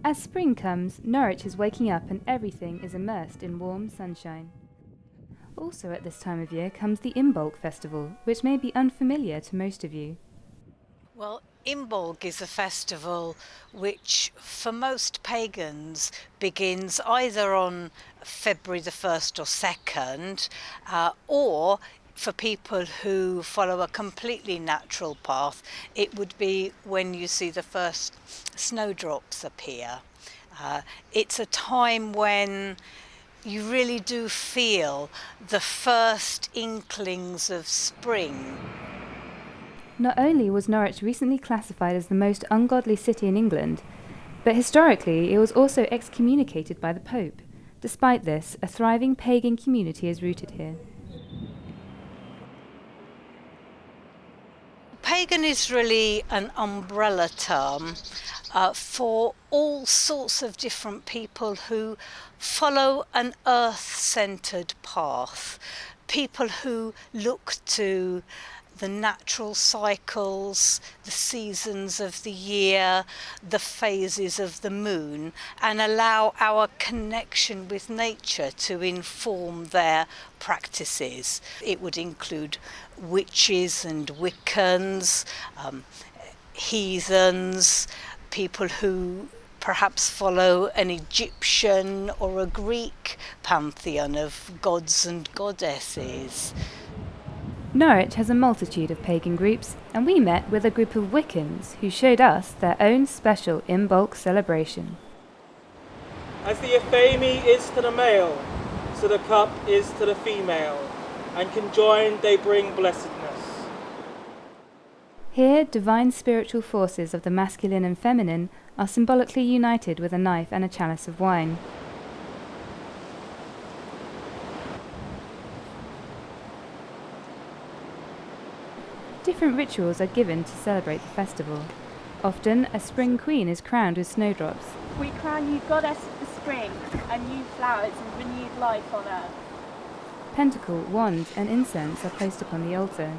As spring comes, Norwich is waking up and everything is immersed in warm sunshine. Also at this time of year comes the Imbolc Festival, which may be unfamiliar to most of you. Well, Imbolc is a festival which, for most pagans, begins either on February the 1st or 2nd, or for people who follow a completely natural path, it would be when you see the first snowdrops appear. It's a time when you really do feel the first inklings of spring. Not only was Norwich recently classified as the most ungodly city in England, but historically it was also excommunicated by the Pope. Despite this, a thriving pagan community is rooted here. Pagan is really an umbrella term for all sorts of different people who follow an earth-centred path. People who look to the natural cycles, the seasons of the year, the phases of the moon, and allow our connection with nature to inform their practices. It would include witches and Wiccans, heathens, people who perhaps follow an Egyptian or a Greek pantheon of gods and goddesses. Norwich has a multitude of pagan groups, and we met with a group of Wiccans who showed us their own special Imbolc celebration. As the ephemy is to the male, so the cup is to the female, and conjoined they bring blessedness. Here, divine spiritual forces of the masculine and feminine are symbolically united with a knife and a chalice of wine. Different rituals are given to celebrate the festival. Often, a spring queen is crowned with snowdrops. We crown you goddess of the spring, and new flowers and renewed life on earth. Pentacle, wands, and incense are placed upon the altar.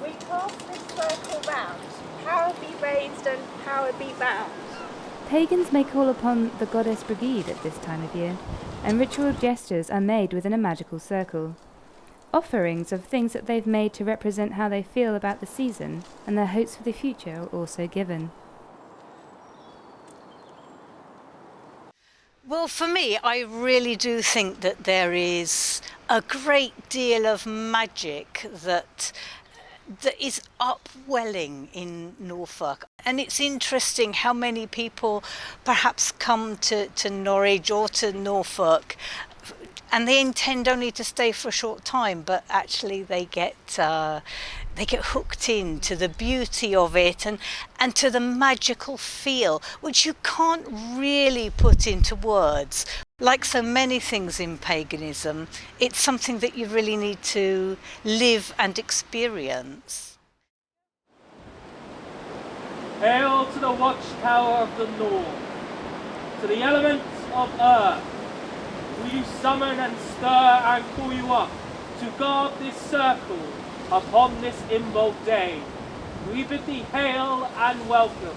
We cast this circle round, power be raised and power be bound. Pagans may call upon the goddess Brigid at this time of year, and ritual gestures are made within a magical circle. Offerings of things that they've made to represent how they feel about the season and their hopes for the future are also given. Well, for me, I really do think that there is a great deal of magic that is upwelling in Norfolk. And it's interesting how many people perhaps come to Norwich or to Norfolk and they intend only to stay for a short time, but actually they get hooked into the beauty of it and to the magical feel, which you can't really put into words. Like so many things in paganism, it's something that you really need to live and experience. Hail to the watchtower of the north, to the elements of earth. Will you summon and stir and call you up to guard this circle upon this Imbolc day? We bid thee hail and welcome.